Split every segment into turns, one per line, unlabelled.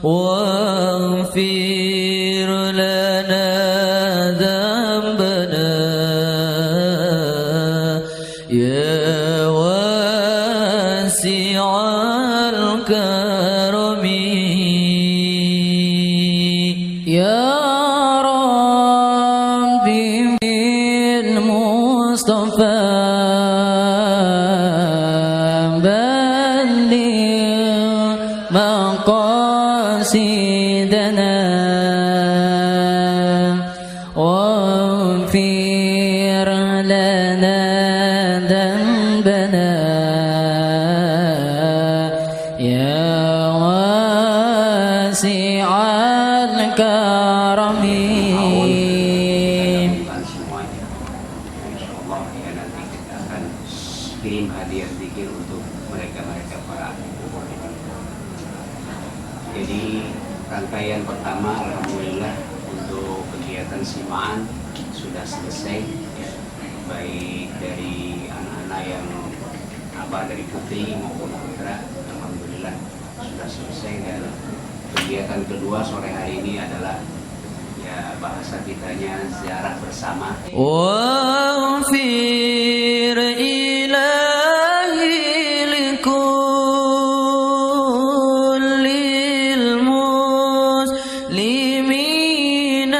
واغفر لنا ذنبنا يا واسع الكرم يا ربي بالمصطفى مقاصدنا واغفر لنا ذنبنا يا واسع الكرم.
Insyaallah ya nanti kita akan kirim hadiah zikir untuk mereka-mereka para ibu. Jadi rangkaian pertama alhamdulillah untuk kegiatan simaan sudah selesai ya, baik dari anak-anak yang dari putri maupun putra alhamdulillah sudah selesai. Dan kegiatan kedua sore hari ini adalah ya bahasa kitanya ziarah bersama.
واغفر إلهي لكل المسلمين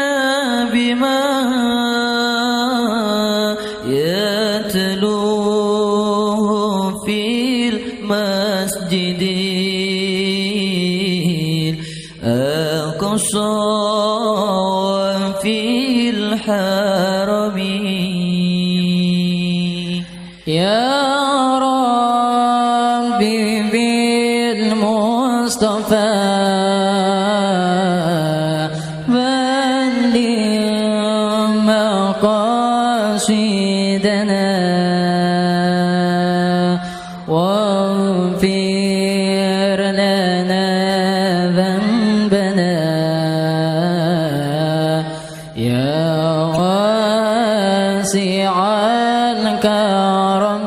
بما يتلوه في المسجد الأقصى وفي الحرم يا ربي بالمصطفى بلغ مقاصدنا واغفر لنا ذنبنا يا واسع الكرم.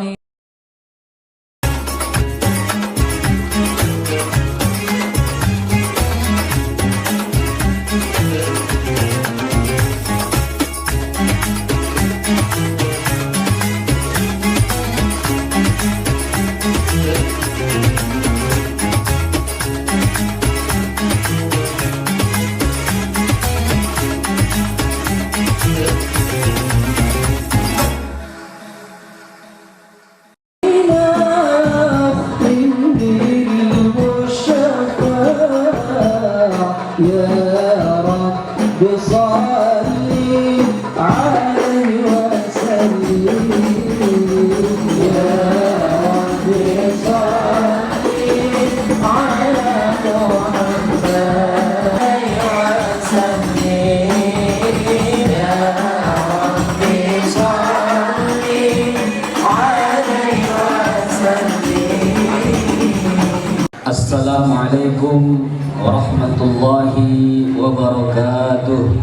Assalamualaikum warahmatullahi wabarakatuh.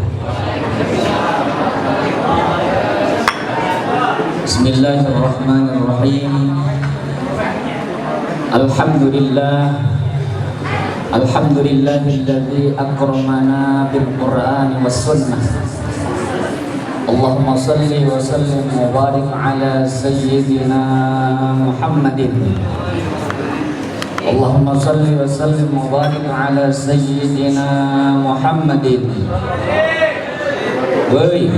Bismillahirrahmanirrahim. Alhamdulillahilladzi akramana bil Qur'ani was sunnah. Allahumma salli wa sallim wa barik ala sayyidina Muhammadin. Allahumma salli wa sallim wa barik ala sayyidina Muhammadin. Woi,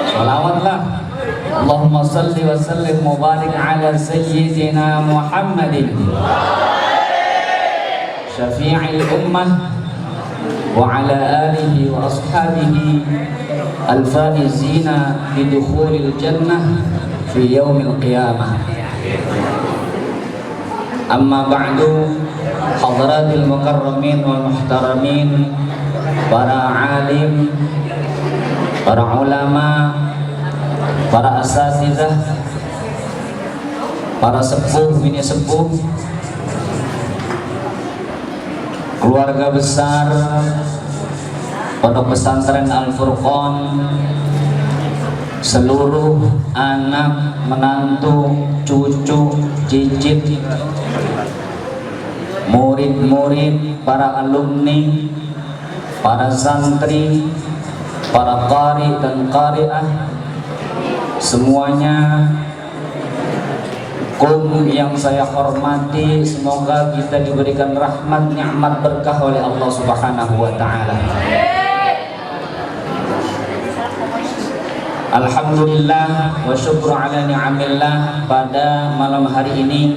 salawatlah. Allahumma salli wa sallim wa barik ala sayyidina Muhammadin syafi'il ummah wa ala alihi wa ashabihi al-faizina bidukhulil jannah fi yaumil qiyamah. Amma ba'du, hadratil mukarramin wal muhtaramin, para alim, para ulama, para asatidzah, para sepuh, bini sepuh, keluarga besar Pondok Pesantren Al-Furqan, seluruh anak, menantu, cucu, cicit, murid-murid, para alumni, para santri, para qari dan qari'ah, semuanya yang saya hormati, semoga kita diberikan rahmat, nikmat, berkah oleh Allah Subhanahu wa taala. Alhamdulillah wa syukru ala ni'amillah, pada malam hari ini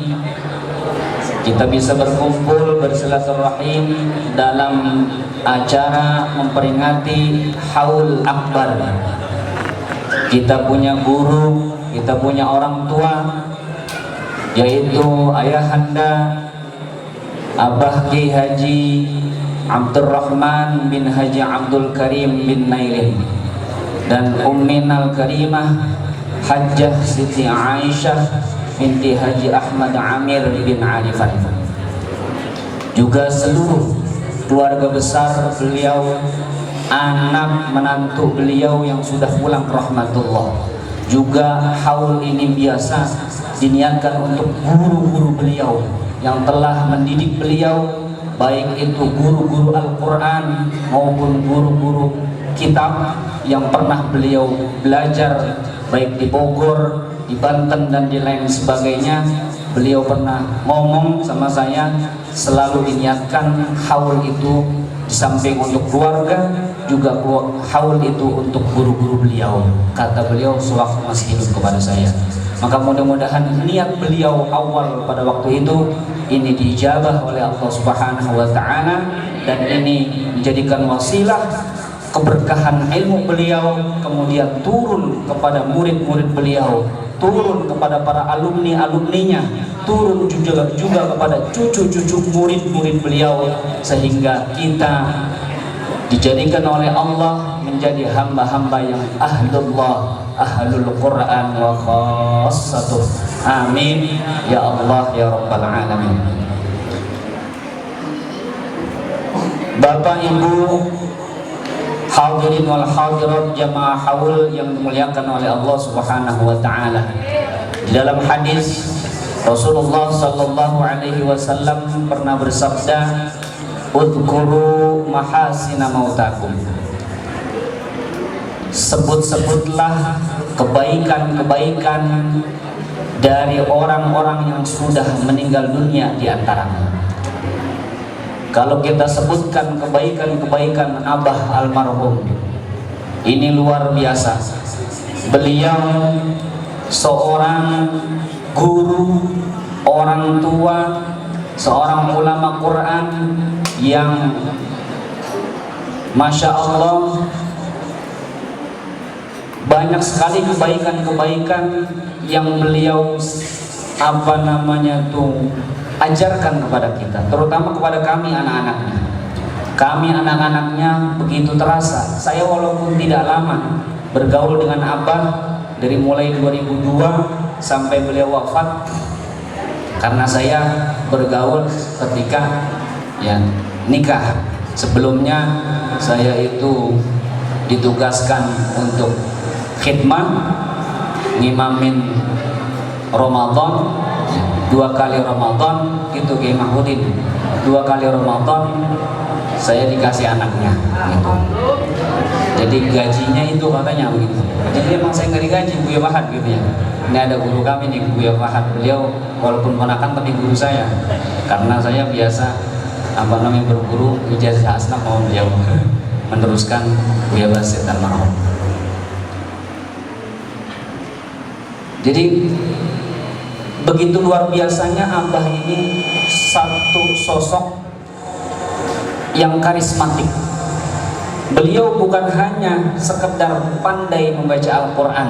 kita bisa berkumpul bersilaturahim dalam acara memperingati Haul Akbar. Kita punya guru, kita punya orang tua, yaitu ayahanda Abah Ki Haji Abdurrahman bin Haji Abdul Karim bin Nailin dan Umminal Karimah Hajjah Siti Aisyah binti Haji Ahmad Amir bin Arifan, juga seluruh keluarga besar beliau, anak menantu beliau yang sudah pulang rahmatullah. Juga haul ini biasa diniatkan untuk guru-guru beliau yang telah mendidik beliau, baik itu guru-guru Al-Quran maupun guru-guru kitab yang pernah beliau belajar baik di Bogor, di Banten dan di lain sebagainya. Beliau pernah ngomong sama saya, selalu diniatkan haul itu di samping untuk keluarga, juga haul itu untuk guru-guru beliau, kata beliau sewaktu masih hidup kepada saya. Maka mudah-mudahan niat beliau awal pada waktu itu ini diijabah oleh Allah Subhanahu wa taala, dan ini dijadikan wasilah keberkahan ilmu beliau kemudian turun kepada murid-murid beliau, turun kepada para alumni-alumninya, turun juga kepada cucu-cucu murid-murid beliau, sehingga kita dijadikan oleh Allah menjadi hamba-hamba yang ahlullah, ahlul Quran wa khassatuh. Amin ya Allah ya Rabbal Alamin. Bapak Ibu hadirin wal hadirat jamaah haul yang dimuliakan oleh Allah Subhanahu wa taala, di dalam hadis Rasulullah sallallahu alaihi wasallam pernah bersabda, "Udhkuru mahasina mautakum." Sebut-sebutlah kebaikan-kebaikan dari orang-orang yang sudah meninggal dunia di antaramu. Kalau kita sebutkan kebaikan-kebaikan Abah almarhum, ini luar biasa. Beliau seorang guru, orang tua, seorang ulama Quran yang Masya Allah banyak sekali kebaikan-kebaikan yang beliau ajarkan kepada kita, terutama kepada kami anak-anaknya. Kami anak-anaknya begitu terasa. Saya walaupun tidak lama bergaul dengan Abah, dari mulai 2002 sampai beliau wafat, karena saya bergaul ketika nikah. Sebelumnya saya itu ditugaskan untuk khidmah ngimamin Ramadan, 2 kali Ramadan gitu, Kiai Mahmudin 2 kali Ramadan saya dikasih anaknya gitu. Jadi gajinya itu katanya begitu. Jadi emang saya nggak digaji Buya Fahad gitu ya. Ini ada guru kami nih, Buya Fahad, beliau walaupun ponakan tapi guru saya, karena saya biasa berguru ijazah asnaf mau beliau meneruskan Buya Basit almarhum. Jadi begitu luar biasanya Abah ini satu sosok yang karismatik. Beliau bukan hanya sekedar pandai membaca Al-Quran,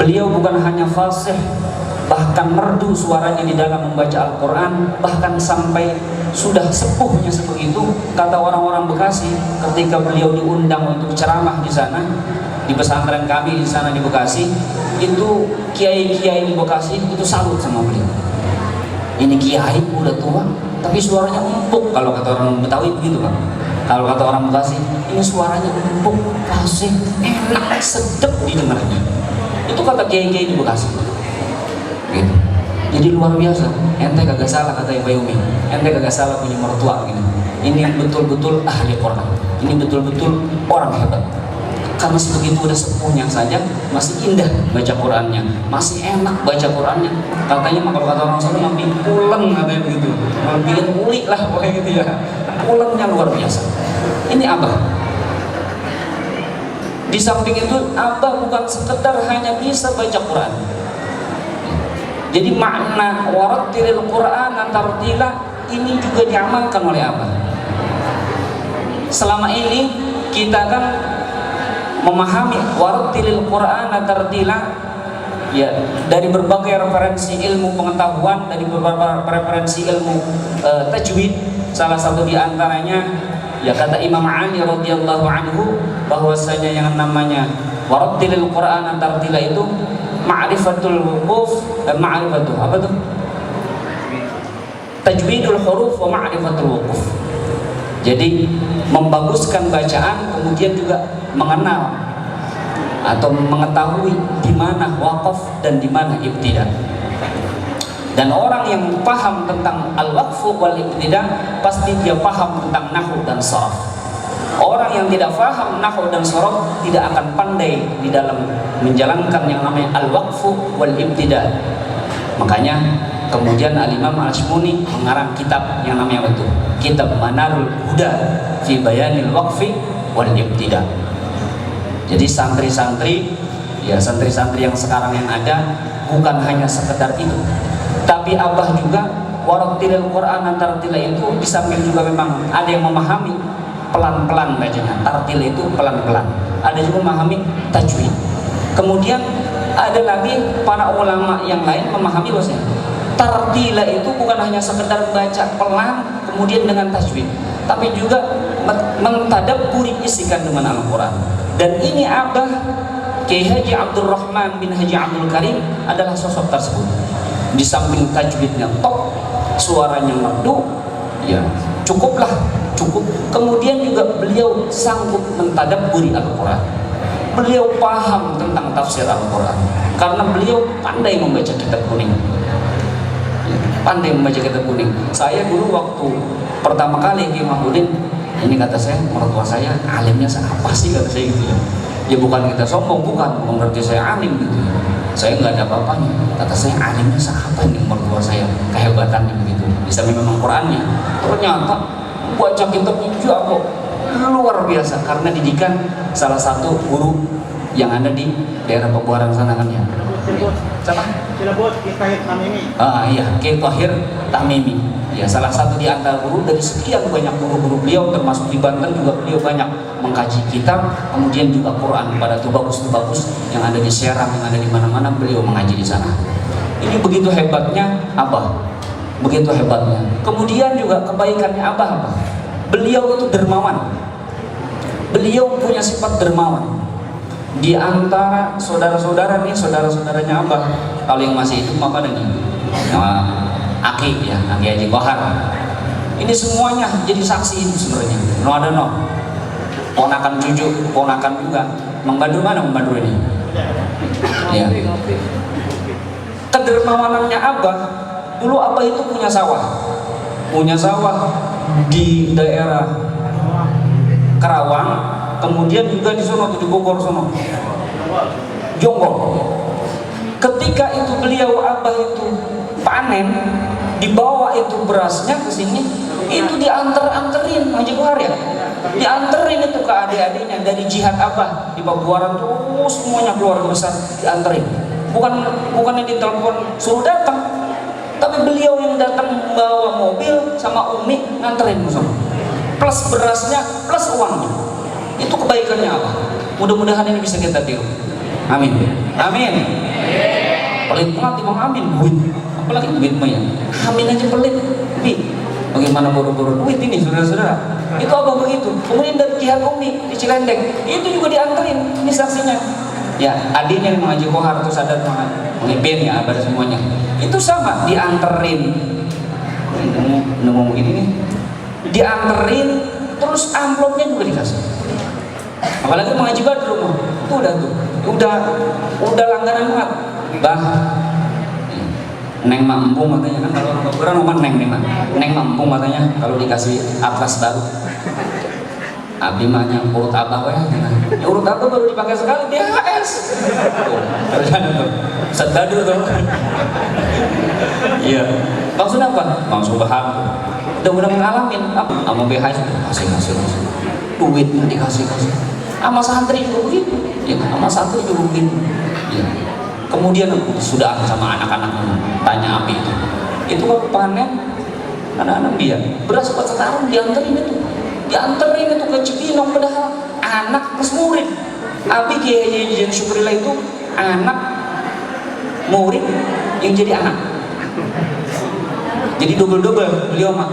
beliau bukan hanya fasih, bahkan merdu suaranya di dalam membaca Al-Quran, bahkan sampai sudah sepuhnya sebegitu. Kata orang-orang Bekasi ketika beliau diundang untuk ceramah di sana, di pesantren kami di sana di Bekasi, itu kiai-kiai di Bekasi itu salut sama beliau. Ini kiai udah tua tapi suaranya empuk, kalau kata orang Betawi begitu Pak. Kalau kata orang Bekasi, ini suaranya empuk, fasih, enak, sedap didengarnya. Itu kata kiai-kiai di Bekasi. Gitu. Jadi luar biasa. Ente kagak salah kata Ibu Yumi. Ente kagak salah punya mertua gitu. ini betul-betul ahli Quran, ini betul-betul orang hebat. Karena sebegitu udah sepuhnya saja masih indah baca Qurannya, masih enak baca Qurannya. Katanya kalau kata orang Solo lebih pulen, katanya begitu, lebih ulik lah pokoknya gitu ya. Pulennya luar biasa. Ini Abah. Di samping itu Abah bukan sekedar hanya bisa baca Quran. Jadi makna warattilil Quran tartila ini juga diamalkan oleh Abah. Selama ini kita kan memahami warattilil Quran tartila ya dari berbagai referensi ilmu pengetahuan, dari beberapa referensi ilmu tajwid. Salah satu di antaranya ya kata Imam Ali radhiyallahu anhu bahwasanya yang namanya warattilil Quran tartila itu ma'rifatul wuquf dan ma'rifatul apa tuh? Tajwidul huruf wa ma'rifatul wuquf. Jadi membaguskan bacaan, kemudian juga mengenal atau mengetahui di mana waqaf dan di mana ibtida. Dan orang yang paham tentang al-waqfu wal ibtida pasti dia paham tentang nahwu dan sharaf. Orang yang tidak paham nahwu dan sharaf tidak akan pandai di dalam menjalankan yang namanya al-waqfu wal ibtida. Makanya kemudian Al-Imam Al-Ashmuni mengarang kitab yang namanya itu Kitab Manarul Huda fi Bayanil Waqfi wal Ibtida. Jadi santri-santri ya santri-santri yang sekarang yang ada bukan hanya sekedar itu, tapi Abah juga warattilil Quran tartila itu di samping juga memang ada yang memahami pelan-pelan bacanya. Tartil itu pelan-pelan. Ada juga memahami tajwid. Kemudian ada lagi para ulama yang lain memahami bahwasanya tartila itu bukan hanya sekedar baca pelan kemudian dengan tajwid, tapi juga mentadabburi isi kandungan Al-Quran. Dan ini Abah Kiai Haji Abdul Rahman bin Haji Abdul Karim adalah sosok tersebut. Di samping tajwidnya top, suaranya merdu, ya cukup. Kemudian juga beliau sanggup mentadabburi Al-Quran. Beliau paham tentang tafsir Al-Quran karena beliau pandai membaca kitab kuning. Saya dulu waktu pertama kali di Mahmudin, ini kata saya, mertua saya alimnya apa sih, kata saya gitu ya. Ya bukan kita sombong, bukan mengerti saya alim gitu ya. Saya nggak ada apa-apanya. Kata saya alimnya apa ini mertua saya, kehebatannya begitu. Bisa memang Qurannya. Ternyata baca kitabnya jago luar biasa karena didikan salah satu guru yang ada di daerah Pebuaran sana kan ya. Siapa?
Cilebut, Kiai Tahir Tamimi.
Iya, Kiai Tahir Tamimi. Ya, salah satu di antara guru dari sekian banyak guru-guru beliau, termasuk di Banten juga beliau banyak mengkaji kitab, kemudian juga Quran pada tuh bagus yang ada di Serang, yang ada di mana-mana beliau mengaji di sana. Ini begitu hebatnya Abah, begitu hebatnya. Kemudian juga kebaikannya Abah apa? Beliau itu dermawan. Beliau punya sifat dermawan. Di antara saudara-saudara nih, saudara-saudaranya Abah, kalau yang masih hidup apa nih? Aki ya, Aki Haji Kohar. Ini semuanya jadi saksi itu sebenarnya. Ponakan cucu, ponakan juga. Membantu mana membantu ini? Ya. Kedermawanannya Abah, dulu Abah itu punya sawah di daerah Karawang, kemudian juga di sono di Bogor sono, Jonggol. Ketika itu beliau Abah itu panen, dibawa itu berasnya ke sini, itu dianterin Haji Kohar ya, dianterin itu ke adik-adiknya dari jihad Abah di Pabuaran tuh semuanya keluarga besar dianterin. Bukan yang ditelepon suruh datang, tapi beliau yang datang bawa mobil sama Umi nganterin musuh. Plus berasnya, plus uangnya. Itu kebaikannya apa? Mudah-mudahan ini bisa kita tiru. Amin. Amin. Pelit banget Imam Amin, duit. Apalagi duit mah ya. Amin aja pelit. Bagaimana buru-buru duit ini saudara-saudara? Itu Abah begitu. Kemudian dari jihad Umi di Cilendek, itu juga dianterin. Ini saksinya. Ya, adiknya yang mengaji Kohar terus ada mengimpin ya, ada semuanya. Itu sama dianterin. Ngomong begini nih. Dianterin terus amplopnya juga dikasih. Apalagi mengaji Badru itu udah langganan banget. Bah, Neng Mampung katanya, kan kalau orang Papua ngomong neng nih mah. Neng Mampung katanya kalau dikasih atlas baru. Abi mah yang urut abah weh. Ya urut abah baru dipakai sekali DHS. Tuh, kerjaan tuh. Sedadu tuh. Iya. Maksudnya apa? Bang Subhan. Udah ngalamin apa? Sama BHS kasih. Duitnya dikasih. Sama santri juga begitu. Ya, sama santri juga begitu. Ya. Kemudian sudah sama anak-anak tanya Abi itu kalau panen anak-anak dia beras buat setahun dianterin itu ke Cibinong, padahal anak plus murid. Abi Kiai yang syukurillah itu anak murid yang jadi anak, jadi double beliau mah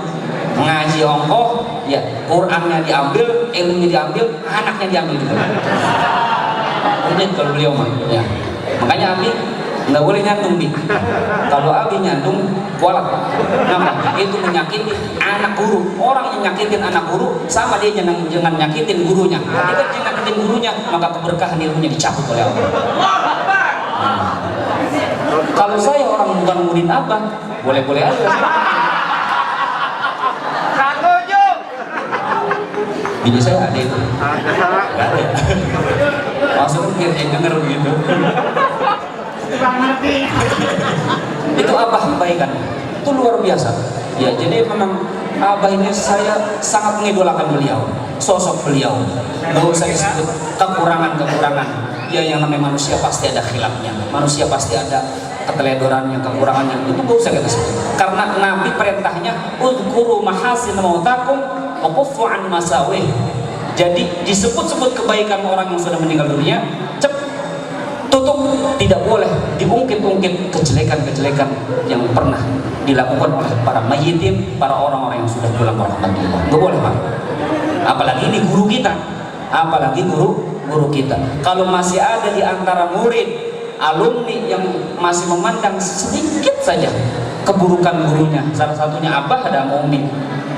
ngaji ongkoh ya, Qurannya diambil, ilmunya diambil, anaknya diambil juga. Mungkin kalau beliau mah ya. Makanya Abi nggak boleh nyantung Bi. Kalau Abi nyantung kualat. Kenapa? Itu menyakiti anak guru. Orang yang nyakitin anak guru sama dia jangan nyakitin gurunya. Ketika dia nyakitin gurunya, maka keberkahan ilmunya dicabut oleh Allah. Kalau saya orang bukan murid Abah, boleh-boleh aja. Bini saya ada itu. Nggak ada. Maksudnya dia denger begitu. Itu Abah kebaikan, itu luar biasa. Ya, jadi memang Abah ini saya sangat mengidolakan beliau, sosok beliau. Gak usah disebut kekurangan. Ya, yang namanya manusia pasti ada khilafnya, manusia pasti ada keteledorannya, kekurangannya. Itu gak usah kita sebut. Karena Nabi perintahnya udhkuru mahasin mautakum wa kuffu an masawih. Jadi disebut-sebut kebaikan orang yang sudah meninggal dunia, tutup, tidak boleh diungkit-ungkit kejelekan-kejelekan yang pernah dilakukan oleh para mayyitin, para orang-orang yang sudah pulang ke rahmatullah. Nggak boleh Pak. Apalagi ini guru kita, apalagi guru kita. Kalau masih ada di antara murid, alumni yang masih memandang sedikit saja keburukan gurunya, salah satunya Abah ada Umi,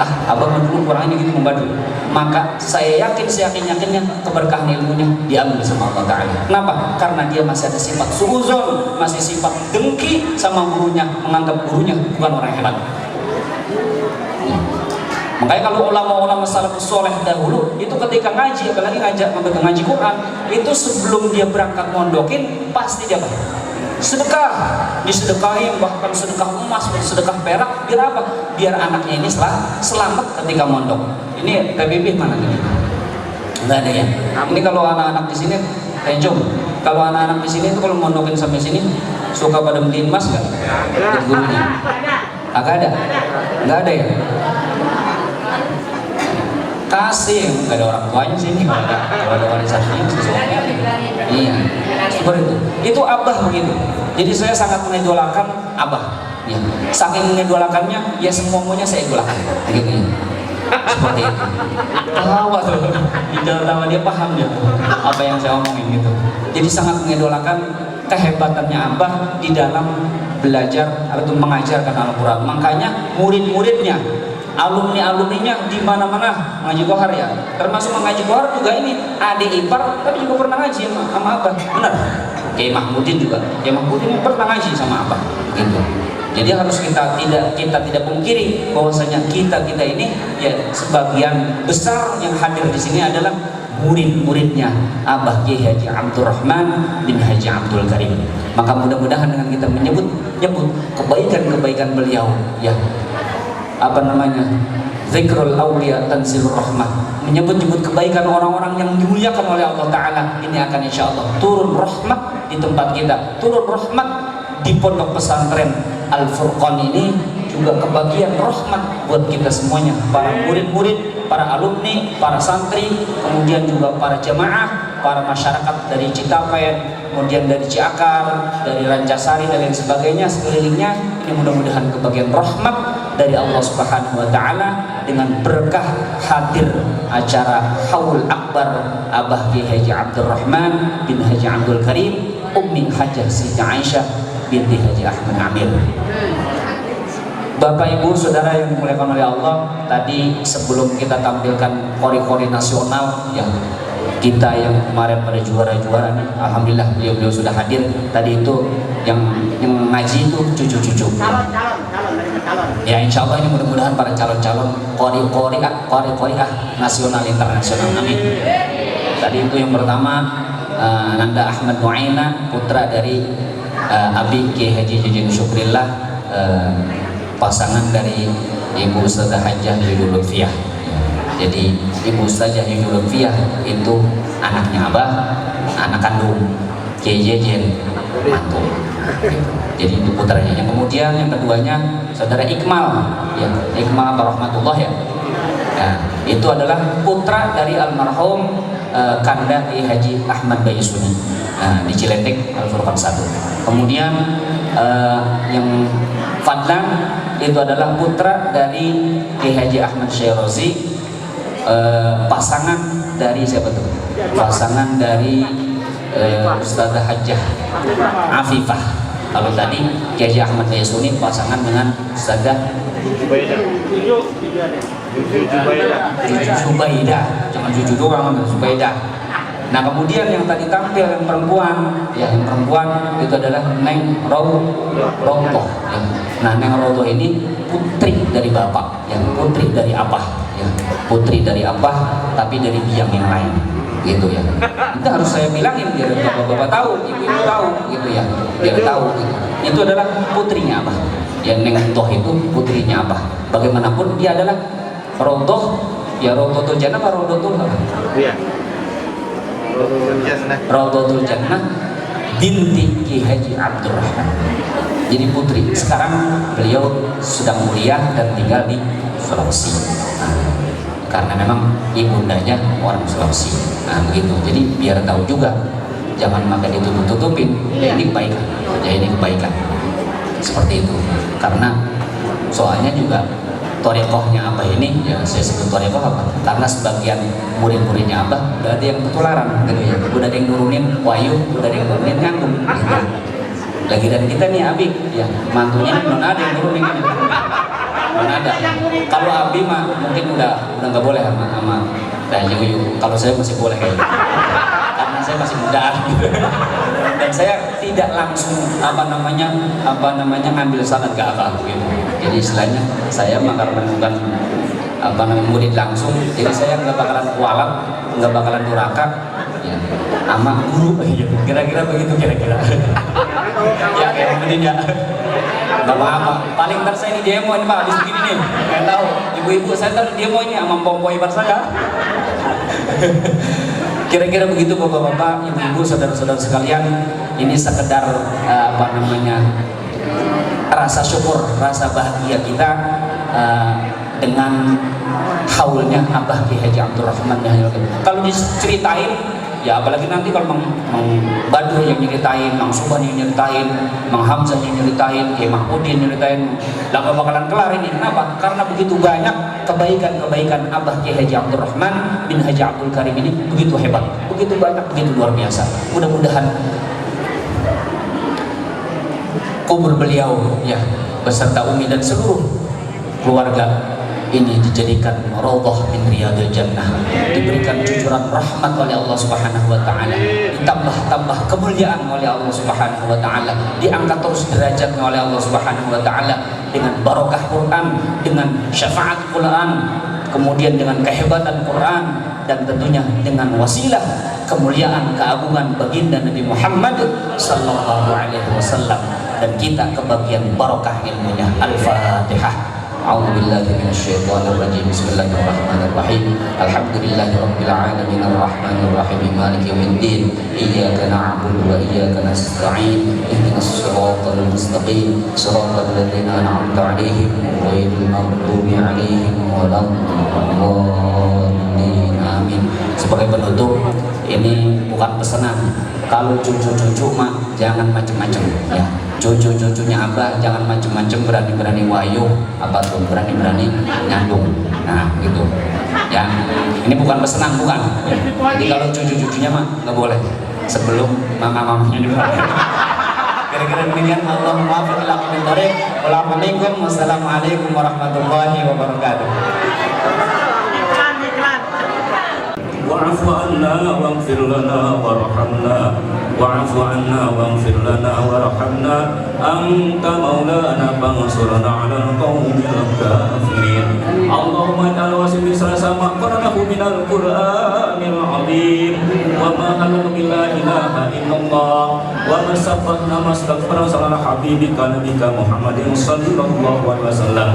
Abah dulu kurangnya gitu membadu, maka saya yakinnya keberkahan ilmunya diambil sama Allah Ta'ala. Kenapa? Karena dia masih ada sifat suuzon, masih sifat dengki sama gurunya, menganggap gurunya bukan orang hebat. Makanya kalau ulama-ulama salafus soleh dahulu itu ketika ngaji, apalagi ngaji Quran, itu sebelum dia berangkat mondokin pasti dia sedekah, disedekahin, bahkan sedekah emas, sedekah perak. Biar apa? Biar anaknya ini selamat ketika mondok. Ini PBB mana ini? Nggak ada ya. Ini kalau anak-anak di sini, kalau anak-anak di sini itu kalau mondokin sampai sini suka pada beliin emas nggak? Buat gurunya? Agak ada? Nggak ada ya? Kasih, nggak ada orang tuanya sini. Kalau ada warisannya sesuatu. Iya, seperti itu Abah begitu. Jadi saya sangat mengidolakan Abah ya. Saking mengidolakannya ya semuanya saya idolakan begitu ya. Seperti itu. Tawa tuh di dalam dia paham dia apa yang saya omongin gitu. Jadi sangat mengidolakan kehebatannya Abah di dalam belajar atau mengajarkan Al-Quran. Makanya murid-muridnya, alumni-alumninya di mana-mana ngaji Qohar ya. Termasuk mengaji Qohar juga ini adik ipar, tapi juga pernah ngaji sama Abah. Benar. Kayak Mahmudin juga. Kayak Mahmudin pernah ngaji sama Abah. Gitu. Jadi harus kita tidak pungkiri bahwasanya kita ini ya sebagian besar yang hadir di sini adalah murid-muridnya Abah Kiai Haji Abdurrahman bin Haji Abdul Karim. Maka mudah-mudahan dengan kita menyebut kebaikan-kebaikan beliau ya, zikrul awliya tanzilur rahmah, menyebut-nyebut kebaikan orang-orang yang dimuliakan oleh Allah Ta'ala, ini akan insya Allah turun rahmat di tempat kita, turun rahmat di pondok pesantren Al-Furqan ini, juga kebagian rahmat buat kita semuanya, para murid-murid, para alumni, para santri, kemudian juga para jamaah, para masyarakat dari Cikapen, kemudian dari Ciakar, dari Rancasari dan lain sebagainya sekelilingnya. Ini mudah-mudahan kebagian rahmat dari Allah Subhanahu wa Ta'ala dengan berkah hadir acara Haul Akbar Abah Kiai Haji Abdurrahman bin Haji Abdul Karim, Ummi Hajah Siti Aisyah binti Haji Ahmad Amir. Bapak Ibu Saudara yang dimuliakan oleh Allah, tadi sebelum kita tampilkan kori-kori nasional ya, kita yang kemarin pada juara-juara nih, alhamdulillah beliau sudah hadir. Tadi itu yang ngaji itu cucu-cucu.
Calon.
Ya insya Allah ini mudah-mudahan para calon-calon qori-qoriah nasional internasional. Amin. Tadi itu yang pertama Nanda Ahmad Nuaina, putra dari Abi Kiai Haji Jujun Syukrillah, pasangan dari Ibu Ustazah Hajjah Yuyul Lutfiyah. Jadi Ibu Ustazah Yuyul Lutfiyah itu anaknya Abah, anak kandung Kiai Jejen mantu. Jadi itu putranya. Yang kemudian yang keduanya saudara Iqmal, ya Iqmal Rahmatullah ya. Nah, itu adalah putra dari almarhum Kanda Kiai Haji Ahmad Bayusuni di Ciletek Al-Furqan 1. Kemudian yang Fadlan itu adalah putra dari Kiai Haji Ahmad Syairozi, pasangan dari siapa tuh? Pasangan dari Ustazah Hajjah Afifah. Kalau tadi Kiai Haji Ahmad Bayusuni pasangan dengan Ustazah Zubaidah, jangan Juju doang, Zubaidah. Nah kemudian yang tadi tampil yang perempuan, ya yang perempuan itu adalah Neng Rotoh. Ya. Nah Neng Rotoh ini putri dari bapak, yang putri dari abah, ya putri dari abah, tapi dari biang yang lain, gitu ya. Itu harus saya bilangin biar bapak-bapak tahu, ibu-ibu tahu, gitu ya, biar tahu. Gitu. Itu adalah putrinya abah. Yang Neng Rotoh itu putrinya abah. Bagaimanapun dia adalah Rotoh, ya Rotoh Jannah apa Rotoh apa?
Iya.
Rotoh Jannah binti Ki Haji Abdurrahman. Jadi putri. Sekarang beliau sedang kuliah dan tinggal di Sulawesi. Nah, karena memang ibundanya orang Sulawesi. Nah begitu. Jadi biar tahu juga, jangan makan ditutup-tutupin. Ya, ini kebaikan. Ya ini kebaikan. Seperti itu. Karena soalnya juga Torekohnya Abah ini, ya saya sebut Torekoh apa? Karena sebagian murid-muridnya Abah udah ada yang ketularan, gitu ya. Udah ada yang nurunin wayu, udah ada yang nurunin nganggung, gitu. Lagi dan kita nih Abi, ya mantunya non ada yang nurunin ini. Non ada. Kalau Abi mah mungkin udah nggak boleh sama Yuyu. Kalau saya masih boleh kayaknya. Karena saya masih muda, gitu. Dan saya tidak langsung apa namanya ngambil sanad ke Abah, gitu. Jadi istilahnya saya karena bukan murid langsung, jadi saya nggak bakalan kualat, nggak bakalan duraka, ya, sama guru, kira-kira begitu kira-kira. Ya kayak begini ya, nggak apa-apa. Paling ntar saya di demo ini Pak, habis begini nih, nggak tahu. Ibu-ibu saya ntar demo ini sama pompoi bar saya. Kira-kira begitu bapak-bapak, ibu-ibu, saudara-saudara sekalian. Ini sekedar rasa syukur, rasa bahagia kita dengan haulnya Abah Kiai Haji Abdurrahman. Kalau diceritain, ya apalagi nanti kalau Mang Badru yang nyeritain, Mang Subhan yang nyeritain, Mang Hamzah yang nyeritain, Kiai Mahmudin yang nyeritain, lah gak bakalan kelar ini. Kenapa? Karena begitu banyak kebaikan-kebaikan Abah Kiai Haji Abdurrahman bin Haji Abdul Karim ini, begitu hebat, begitu banyak, begitu luar biasa. Mudah-mudahan kubur beliau ya beserta Umi dan seluruh keluarga ini dijadikan raudhah min riyadil jannah, diberikan cucuran rahmat oleh Allah Subhanahu wa taala, ditambah kemuliaan oleh Allah Subhanahu wa taala, diangkat terus derajatnya oleh Allah Subhanahu wa taala dengan barokah Quran, dengan syafaat Quran, kemudian dengan kehebatan Quran, dan tentunya dengan wasilah kemuliaan keagungan baginda Nabi Muhammad sallallahu alaihi wasallam, dan kita kebagian barokah ilmunya. Al-Fatihah. A'udzubillahi minasyaitonir rajim. Bismillahirrahmanirrahim. Alhamdulillahirabbil alamin arrahmanir rahim maliki yaumiddin. Iyyaka na'budu wa iyyaka nasta'in. Ihdinas siratal mustaqim. Shiratal ladzina an'amta 'alaihim ghairil maghdubi 'alaihim waladdallin. Amin. Sebagai penutup, ini bukan pesanan. Kalau cucu-cucu mah jangan macam-macam ya. Cucu-cucunya Abah jangan macam-macam, berani-berani wayu, apa tuh berani-berani nyandung. Nah gitu ya, ini bukan pesanan, bukan ya. Jadi kalau cucu-cucunya mah nggak boleh sebelum mama-mamanya juga. Kira-kira demikian. Allahumma waffiq ila aqwamit thoriq. Wassalamualaikum warahmatullahi wabarakatuh.
واعف عنا واغفر لنا وارحمنا واعف عنا واغفر لنا وارحمنا أنت مولانا فانصرنا على القوم الكافرين اللهم اجعل واسع سلسل ما قرأه من القرآن العظيم وما علم لا إله إلا الله وما سبقنا ما استغفر صلى حبيبك نبيك محمد صلى الله عليه وسلم